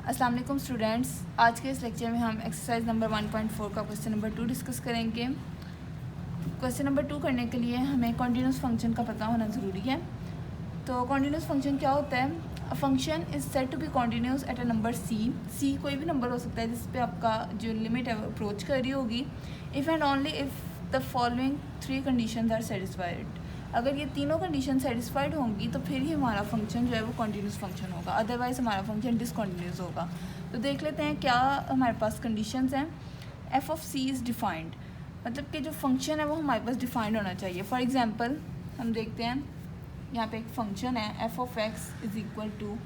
अस्सलाम वालेकुम स्टूडेंट्स। आज के इस लेक्चर में हम एक्सरसाइज नंबर 1.4 का क्वेश्चन नंबर 2 डिस्कस करेंगे। क्वेश्चन नंबर 2 करने के लिए हमें कॉन्टिन्यूस फंक्शन का पता होना ज़रूरी है। तो कॉन्टिन्यूस फंक्शन क्या होता है? A function is said to be continuous at a number c कोई भी नंबर हो सकता है जिस पे आपका जो लिमिट है वो अप्रोच कर रही होगी। If and only if the following 3 conditions are satisfied. अगर ये तीनों कंडीशन सेटिस्फाइड होंगी तो फिर ही हमारा फंक्शन जो है वो कॉन्टिन्यूस फंक्शन होगा, अदरवाइज़ हमारा फंक्शन डिसकॉन्टिन्यूस होगा। तो देख लेते हैं क्या हमारे पास कंडीशंस हैं। F of c is defined, मतलब कि जो फंक्शन है वो हमारे पास डिफाइंड होना चाहिए। फॉर एग्जांपल हम देखते हैं यहाँ पे एक फंक्शन है f of x is equal to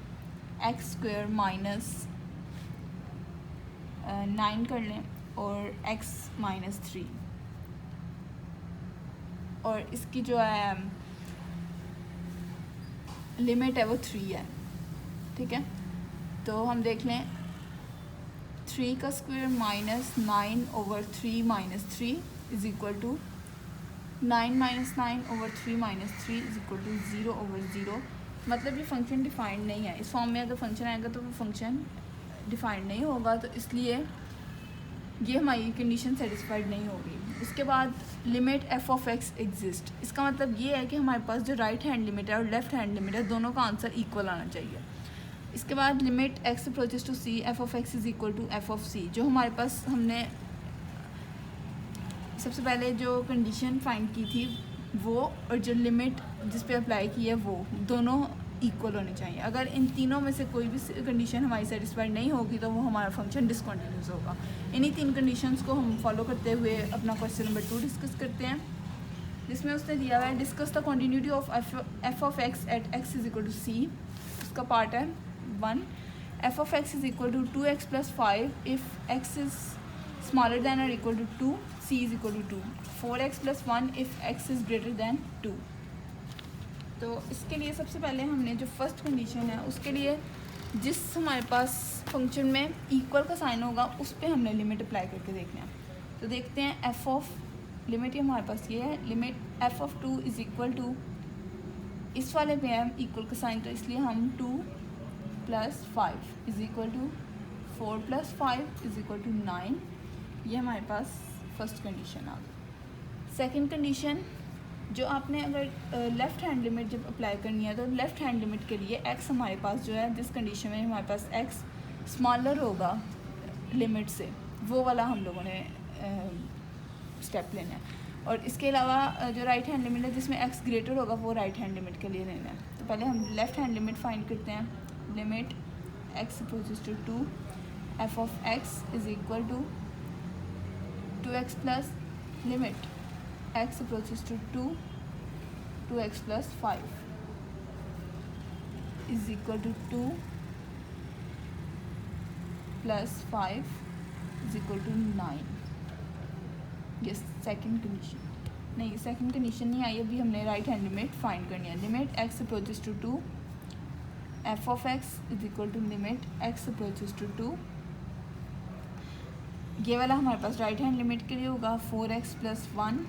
x square minus 9 कर लें और एक्स माइनस 3, और इसकी जो है लिमिट है वो 3 है। ठीक है, तो हम देख लें 3 का square minus 9 over 3 minus 3 is equal to 9 minus 9 over 3 minus 3 is equal to 0 over 0। मतलब ये फंक्शन डिफाइंड नहीं है। इस फॉर्म में अगर फंक्शन आएगा तो वो फंक्शन डिफाइंड नहीं होगा, तो इसलिए ये हमारी कंडीशन सेटिस्फाइड नहीं होगी। इसके बाद limit f of x exist, इसका मतलब ये है कि हमारे पास जो राइट हैंड लिमिट है और लेफ्ट हैंड लिमिट है दोनों का आंसर इक्वल आना चाहिए। इसके बाद limit x approaches to c f of x is equal to f of c, जो हमारे पास हमने सबसे पहले जो कंडीशन फाइंड की थी वो और जो लिमिट जिस पे अप्लाई की है वो दोनों इक्वल होने चाहिए। अगर इन तीनों में से कोई भी कंडीशन हमारी सेटिस्फाइड नहीं होगी तो वो हमारा फंक्शन डिसकंटिन्यूस होगा। इन्हीं 3 कंडीशंस को हम फॉलो करते हुए अपना क्वेश्चन नंबर 2 डिस्कस करते हैं, जिसमें उसने दिया हुआ है discuss the continuity of f of x at x is equal to c. उसका पार्ट है 1, f of x is equal to 2x plus 5 if x is smaller than और equal to 2, c is equal to 2, 4x plus 1 if x is greater than 2। तो इसके लिए सबसे पहले हमने जो फर्स्ट कंडीशन है उसके लिए जिस हमारे पास फंक्शन में इक्वल का साइन होगा उस पर हमने लिमिट अप्लाई करके देखना है। तो देखते हैं एफ ऑफ लिमिट ही हमारे पास ये है, limit f of 2 is equal to, इस वाले पे है इक्वल का साइन तो इसलिए हम 2 plus 5 is equal to 4 plus 5 is equal to 9। ये हमारे पास फर्स्ट कंडीशन आ गई। सेकेंड कंडीशन, जो आपने अगर लेफ़्ट हैंड लिमिट जब अप्लाई करनी है तो लेफ़्ट हैंड लिमिट के लिए एक्स हमारे पास जो है जिस कंडीशन में हमारे पास एक्स स्मॉलर होगा लिमिट से, वो वाला हम लोगों ने स्टेप लेना है। और इसके अलावा जो राइट हैंड लिमिट है जिसमें एक्स ग्रेटर होगा वो राइट हैंड लिमिट के लिए लेना है। तो पहले हम लेफ़्ट हैंड लिमिट फाइंड करते हैं। Limit x approaches to 2 f of x is equal to 2x plus limit x approaches to 2x plus 5 is equal to 2 plus 5 is equal to 9। ये सेकंड कंडीशन नहीं, second condition नहीं आई, अभी हमने right hand limit find करनी है। Limit x approaches to 2 f of x is equal to limit x approaches to 2, ये वाला हमारे पास राइट हैंड लिमिट के लिए होगा 4x plus 1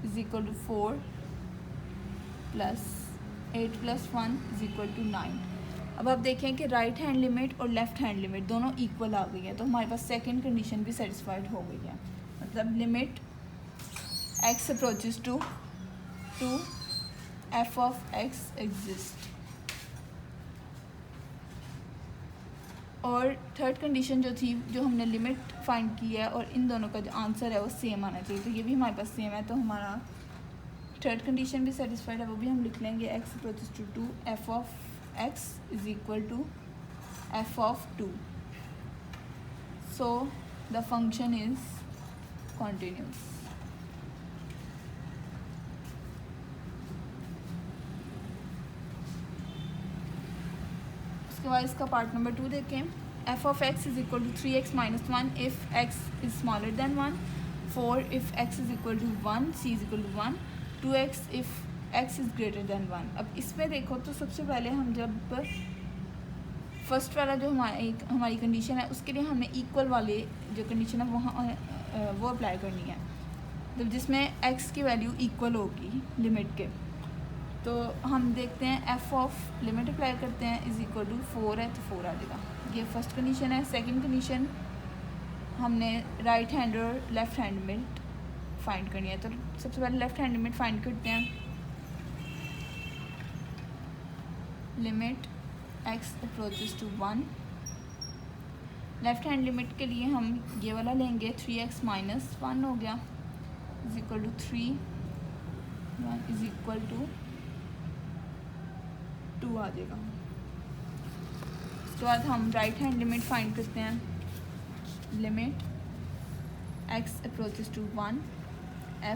is equal to 4 plus 8 plus 1 is equal to 9। अब आप देखें कि राइट हैंड लिमिट और लेफ़्ट हैंड लिमिट दोनों इक्वल आ गई है, तो हमारे पास सेकंड कंडीशन भी सेटिस्फाइड हो गई है। मतलब limit x approaches to f of x exist. और थर्ड कंडीशन जो थी, जो हमने लिमिट फाइंड की है और इन दोनों का जो आंसर है वो सेम आना चाहिए, तो ये भी हमारे पास सेम है, तो हमारा थर्ड कंडीशन भी सेटिस्फाइड है। वो भी हम लिख लेंगे x approaches to 2 f of x is equal to f of 2, so the function is continuous. उसके बाद इसका पार्ट नंबर 2 देखें। F of x is equal to 3x minus 1 if x is smaller than 1, 4 if x is equal to 1, c is equal to 1, 2x if x is greater than 1। अब इसमें देखो तो सबसे पहले हम जब फर्स्ट वाला जो हमारी कंडीशन है उसके लिए हमने इक्वल वाले जो कंडीशन है वो अप्लाई करनी है, तो जिसमें x की वैल्यू इक्वल होगी लिमिट के। तो हम देखते हैं एफ ऑफ लिमिट अप्लाई करते हैं इज इक्वल टू 4 है तो 4 आ जाएगा। ये फर्स्ट कंडीशन है। सेकंड कंडीशन हमने राइट हैंड और लेफ्ट हैंड लिमिट फाइंड करनी है। तो सबसे पहले लेफ्ट हैंड लिमिट फाइंड करते हैं। Limit x approaches to 1। Left hand limit के लिए हम ये वाला लेंगे 3x माइनस 1 हो गया is equal to 3 1 is equal to 2 आ जाएगा। उसके बाद हम राइट हैंड लिमिट फाइंड करते हैं। Limit x approaches to 1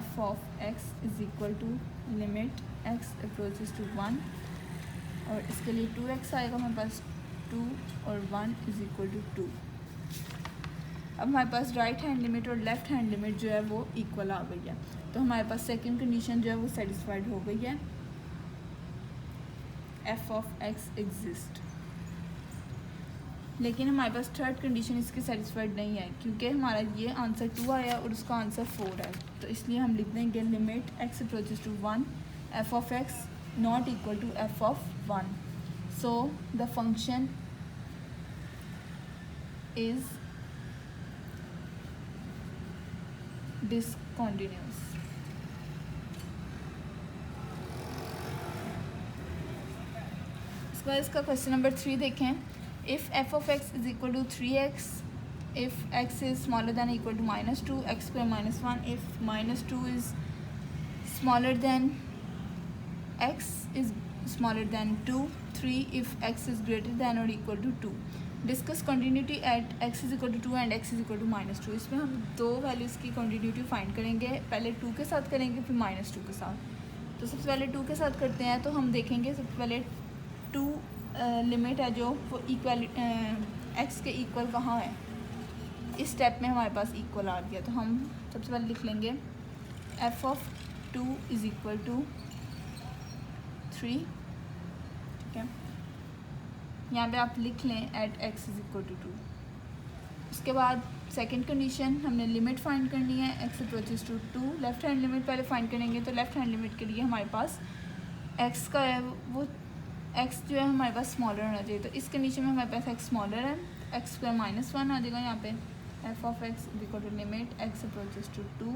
f of x is equal to limit x approaches to 1 और इसके लिए 2x आएगा हमारे पास 2 और 1 इज इक्वल टू 2। अब हमारे पास राइट हैंड लिमिट और लेफ्ट हैंड लिमिट जो है वो इक्वल आ गई है। तो हमारे पास सेकंड कंडीशन जो है वो सेटिस्फाइड हो गई है। f of x exist. लेकिन हमारे पास थर्ड कंडीशन इसकी सेटिस्फाइड नहीं है क्योंकि हमारा ये आंसर 2 आया और उसका आंसर 4 है। तो इसलिए हम लिख देंगे limit x approaches to 1 f of x not equal to f of 1. So the function is discontinuous. इसके बाद इसका क्वेश्चन नंबर 3 देखें। if f of x is equal to 3x, if x is smaller than or equal to minus 2, x square minus 1, if minus 2 is smaller than x is smaller than 2, 3 if x is greater than or equal to 2. Discuss continuity at x is equal to 2 and x is equal to minus 2. इसमें हम दो values की continuity find करेंगे। पहले 2 के साथ करेंगे फिर minus 2 के साथ। तो सबसे पहले 2 के साथ करते हैं। तो हम देखेंगे सबसे पहले 2 लिमिट है जो वो इक्वल x के इक्वल कहाँ है। इस स्टेप में हमारे पास इक्वल आ गया। तो हम सबसे पहले लिख लेंगे f of 2 is equal to 3। ठीक है, यहाँ पे आप लिख लें at x is equal to 2। उसके बाद सेकंड कंडीशन हमने लिमिट फाइंड करनी है x approaches to 2। Left hand limit पहले फाइंड करेंगे। तो लेफ्ट हैंड लिमिट के लिए हमारे पास x का है वो x जो है हमारे पास स्मॉलर होना चाहिए। तो इस कंडीशन में हमारे पास x स्मॉलर है, x स्क्वायर माइनस 1 आ जाएगा यहाँ पे। f of x is equal to limit x approaches to 2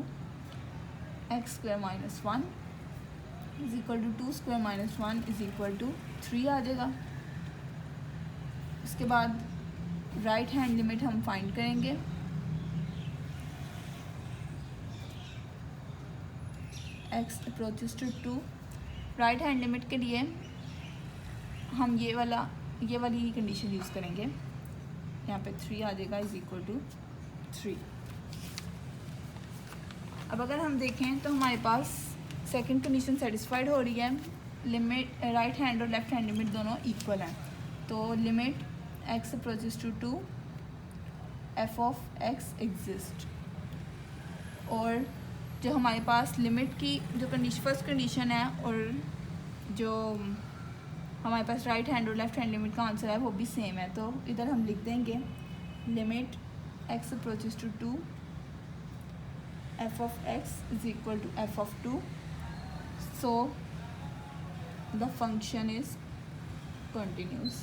x square minus 1 is equal to 2 square minus 1 is equal to 3 आ जाएगा। उसके बाद राइट हैंड लिमिट हम फाइंड करेंगे। x approaches to 2। Right hand limit के लिए हम ये वाली कंडीशन यूज़ करेंगे। यहाँ पे 3 आ जाएगा इज इक्वल टू 3। अब अगर हम देखें तो हमारे पास सेकंड कंडीशन सेटिस्फाइड हो रही है। लिमिट राइट हैंड और लेफ्ट हैंड लिमिट दोनों इक्वल हैं। तो limit x approaches to 2 f of x exist. और जो हमारे पास लिमिट की जो फर्स्ट कंडीशन है और जो हमारे पास राइट हैंड और लेफ्ट हैंड लिमिट का आंसर है वो भी सेम है। तो इधर हम लिख देंगे limit x approaches to 2 f of x is equal to f of 2. So the function is continuous.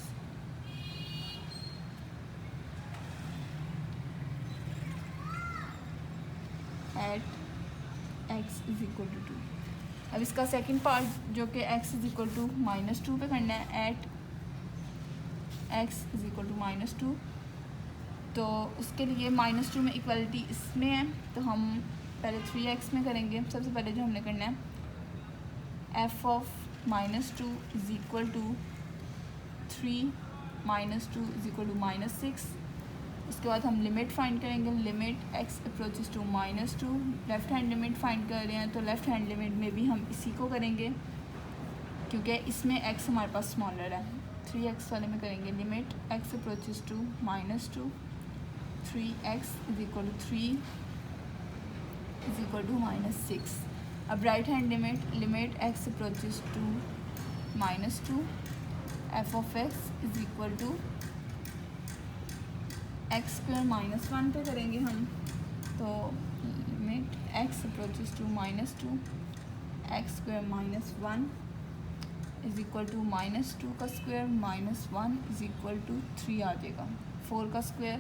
At x is equal to 2. अब इसका सेकंड पार्ट जो कि x is equal to -2 पे करना है। At x is equal to -2। तो उसके लिए -2 में इक्वलिटी इसमें है। तो हम पहले 3x में करेंगे। सबसे पहले जो हमने करना है f of -2 is equal to 3 -2 is equal to -6। उसके बाद हम लिमिट फाइंड करेंगे। Limit x approaches to -2। Left hand limit find कर रहे हैं तो लेफ्ट हैंड लिमिट में भी हम इसी को करेंगे क्योंकि इसमें x हमारे पास स्मॉलर है। 3x वाले में करेंगे limit x approaches to -2 3x is equal to 3 is equal to -6। अब right hand limit x approaches to -2 f of x is equal to x square -1 पे करेंगे हम। तो limit x approaches to -2 x square -1 is equal to -2 का square -1 is equal to 3 आ जाएगा। 4 का square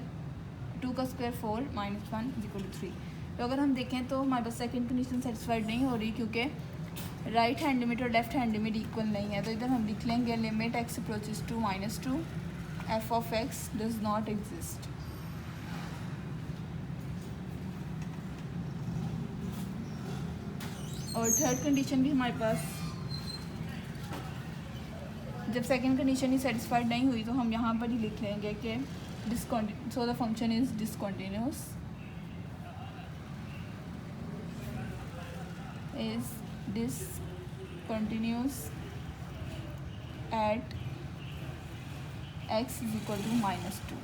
2 का स्क्वायर 4 -1 इज इक्वल टू 3। तो अगर हम देखें तो हमारे पास सेकंड कंडीशन सेटिस्फाइड नहीं हो रही, क्योंकि राइट हैंड लिमिट और लेफ्ट हैंड लिमिट इक्वल नहीं है। तो इधर हम लिख लेंगे limit x approaches to -2 f of x does not exist. और थर्ड कंडीशन भी हमारे पास, जब सेकंड कंडीशन ही सेटिस्फाइड नहीं हुई तो हम यहाँ पर ही लिख लेंगे कि सो the function is discontinuous at x is equal to -2।